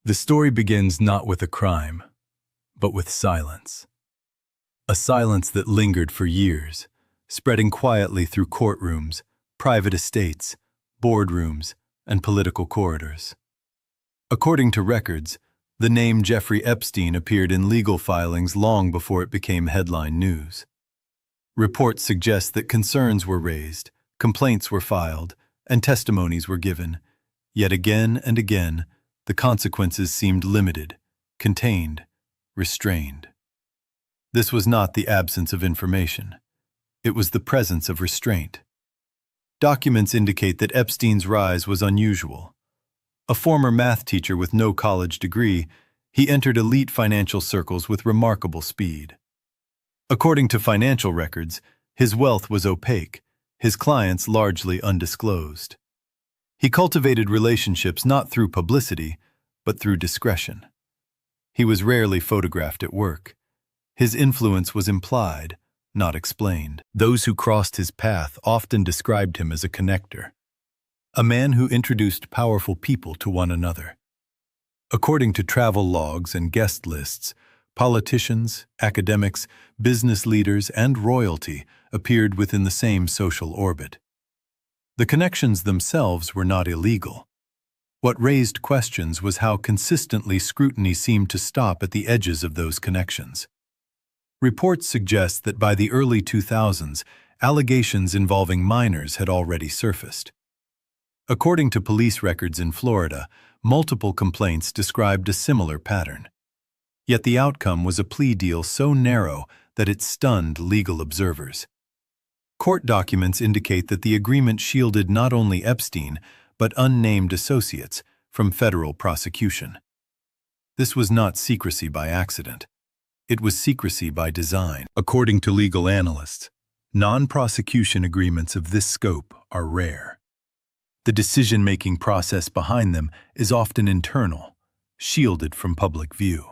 The story begins not with a crime, but with silence. A silence that lingered for years, spreading quietly through courtrooms, private estates, boardrooms, and political corridors. According to records, the name Jeffrey Epstein appeared in legal filings long before it became headline news. Reports suggest that concerns were raised, complaints were filed, and testimonies were given, yet again and again, the consequences seemed limited, contained, restrained. This was not the absence of information. It was the presence of restraint. Documents indicate that Epstein's rise was unusual. A former math teacher with no college degree, he entered elite financial circles with remarkable speed. According to financial records, his wealth was opaque, his clients largely undisclosed. He cultivated relationships not through publicity, but through discretion. He was rarely photographed at work. His influence was implied, not explained. Those who crossed his path often described him as a connector, a man who introduced powerful people to one another. According to travel logs and guest lists, politicians, academics, business leaders, and royalty appeared within the same social orbit. The connections themselves were not illegal. What raised questions was how consistently scrutiny seemed to stop at the edges of those connections. Reports suggest that by the early 2000s, allegations involving minors had already surfaced. According to police records in Florida, multiple complaints described a similar pattern. Yet the outcome was a plea deal so narrow that it stunned legal observers. Court documents indicate that the agreement shielded not only Epstein, but unnamed associates from federal prosecution. This was not secrecy by accident. It was secrecy by design. According to legal analysts, non-prosecution agreements of this scope are rare. The decision-making process behind them is often internal, shielded from public view.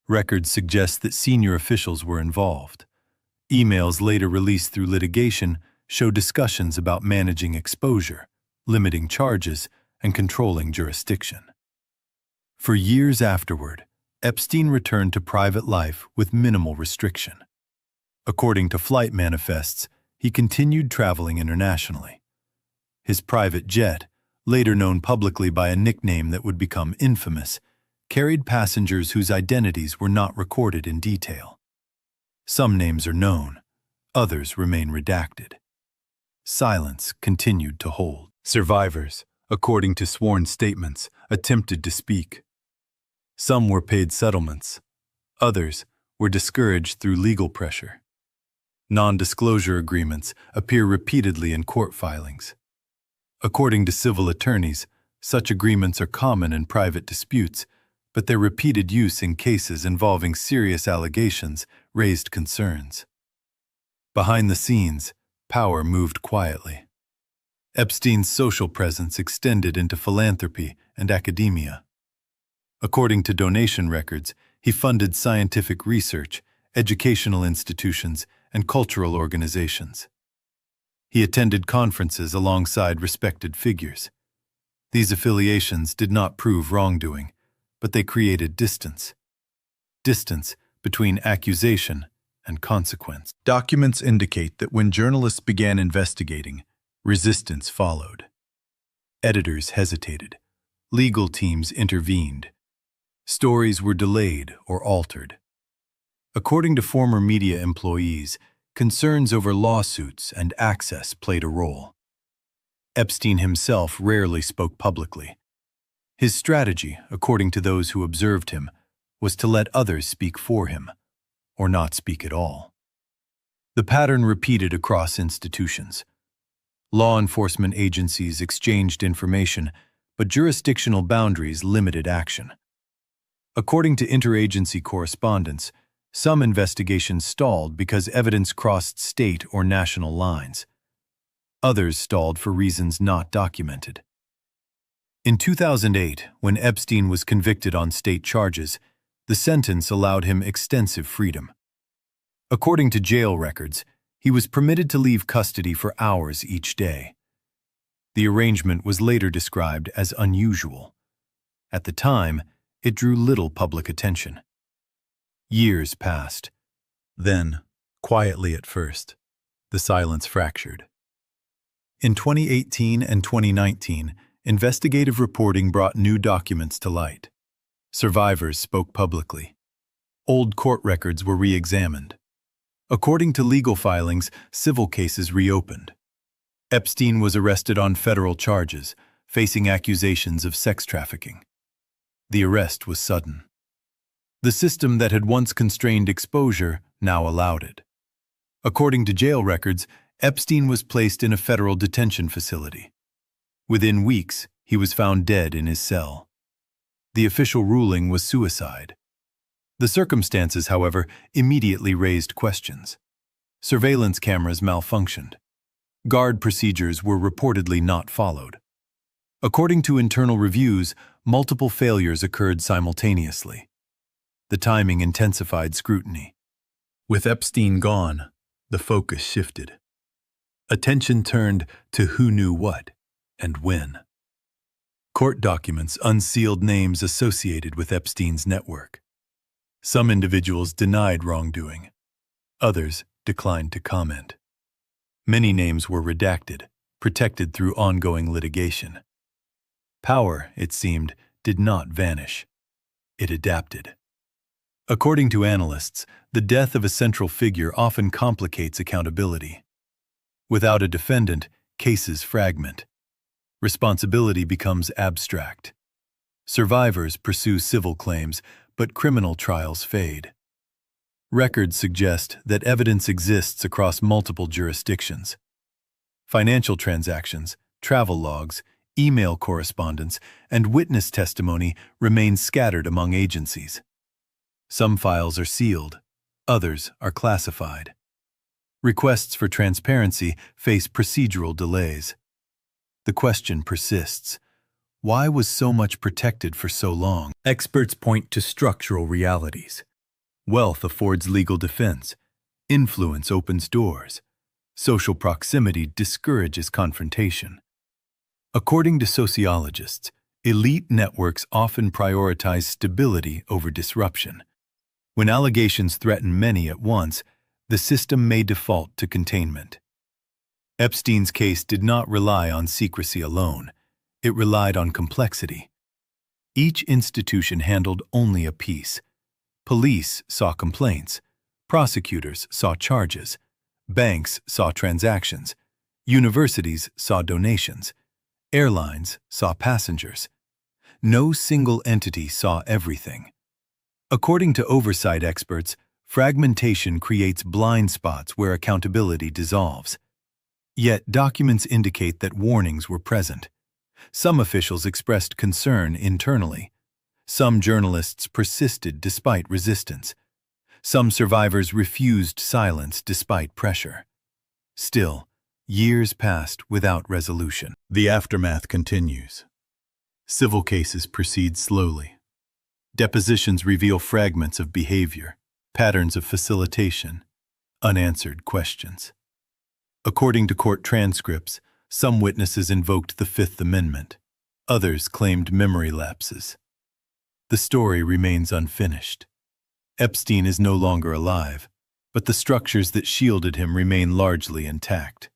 Records suggest that senior officials were involved. Emails later released through litigation show discussions about managing exposure, limiting charges, and controlling jurisdiction. For years afterward, Epstein returned to private life with minimal restriction. According to flight manifests, he continued traveling internationally. His private jet, later known publicly by a nickname that would become infamous, carried passengers whose identities were not recorded in detail. Some names are known, others remain redacted. Silence continued to hold. Survivors, according to sworn statements, attempted to speak. Some were paid settlements. Others were discouraged through legal pressure. Non-disclosure agreements appear repeatedly in court filings. According to civil attorneys, such agreements are common in private disputes, but their repeated use in cases involving serious allegations raised concerns. Behind the scenes, power moved quietly. Epstein's social presence extended into philanthropy and academia. According to donation records, he funded scientific research, educational institutions, and cultural organizations. He attended conferences alongside respected figures. These affiliations did not prove wrongdoing, but they created distance. Distance between accusation and consequence. Documents indicate that when journalists began investigating, resistance followed. Editors hesitated. Legal teams intervened. Stories were delayed or altered. According to former media employees, concerns over lawsuits and access played a role. Epstein himself rarely spoke publicly. His strategy, according to those who observed him, was to let others speak for him, or not speak at all. The pattern repeated across institutions. Law enforcement agencies exchanged information, but jurisdictional boundaries limited action. According to interagency correspondence, some investigations stalled because evidence crossed state or national lines. Others stalled for reasons not documented. In 2008, when Epstein was convicted on state charges, the sentence allowed him extensive freedom. According to jail records, he was permitted to leave custody for hours each day. The arrangement was later described as unusual. At the time, it drew little public attention. Years passed. Then, quietly at first, the silence fractured. In 2018 and 2019, investigative reporting brought new documents to light. Survivors spoke publicly. Old court records were re-examined. According to legal filings, civil cases reopened. Epstein was arrested on federal charges, facing accusations of sex trafficking. The arrest was sudden. The system that had once constrained exposure now allowed it. According to jail records, Epstein was placed in a federal detention facility. Within weeks, he was found dead in his cell. The official ruling was suicide. The circumstances, however, immediately raised questions. Surveillance cameras malfunctioned. Guard procedures were reportedly not followed. According to internal reviews, multiple failures occurred simultaneously. The timing intensified scrutiny. With Epstein gone, the focus shifted. Attention turned to who knew what and when. Court documents unsealed names associated with Epstein's network. Some individuals denied wrongdoing. Others declined to comment. Many names were redacted, protected through ongoing litigation. Power, it seemed, did not vanish. It adapted. According to analysts, the death of a central figure often complicates accountability. Without a defendant, cases fragment. Responsibility becomes abstract. Survivors pursue civil claims, but criminal trials fade. Records suggest that evidence exists across multiple jurisdictions. Financial transactions, travel logs, email correspondence, and witness testimony remain scattered among agencies. Some files are sealed, others are classified. Requests for transparency face procedural delays. The question persists: why was so much protected for so long? Experts point to structural realities. Wealth affords legal defense. Influence opens doors. Social proximity discourages confrontation. According to sociologists, elite networks often prioritize stability over disruption. When allegations threaten many at once, the system may default to containment. Epstein's case did not rely on secrecy alone. It relied on complexity. Each institution handled only a piece. Police saw complaints. Prosecutors saw charges. Banks saw transactions. Universities saw donations. Airlines saw passengers. No single entity saw everything. According to oversight experts, fragmentation creates blind spots where accountability dissolves. Yet documents indicate that warnings were present. Some officials expressed concern internally. Some journalists persisted despite resistance. Some survivors refused silence despite pressure. Still, years passed without resolution. The aftermath continues. Civil cases proceed slowly. Depositions reveal fragments of behavior, patterns of facilitation, unanswered questions. According to court transcripts, some witnesses invoked the Fifth Amendment. Others claimed memory lapses. The story remains unfinished. Epstein is no longer alive, but the structures that shielded him remain largely intact.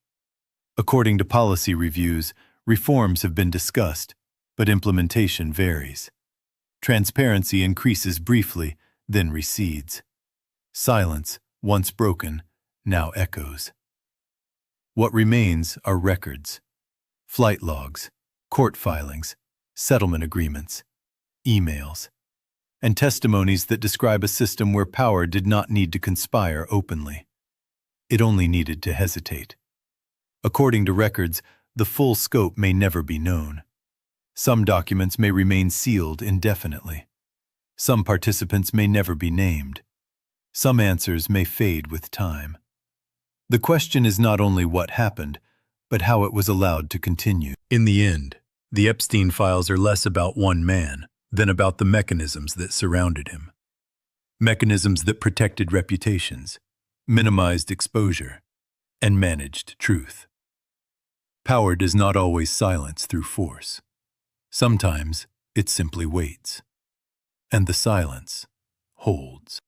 According to policy reviews, reforms have been discussed, but implementation varies. Transparency increases briefly, then recedes. Silence, once broken, now echoes. What remains are records, flight logs, court filings, settlement agreements, emails, and testimonies that describe a system where power did not need to conspire openly. It only needed to hesitate. According to records, the full scope may never be known. Some documents may remain sealed indefinitely. Some participants may never be named. Some answers may fade with time. The question is not only what happened, but how it was allowed to continue. In the end, the Epstein files are less about one man than about the mechanisms that surrounded him. Mechanisms that protected reputations, minimized exposure, and managed truth. Power does not always silence through force. Sometimes It simply waits. And the silence holds.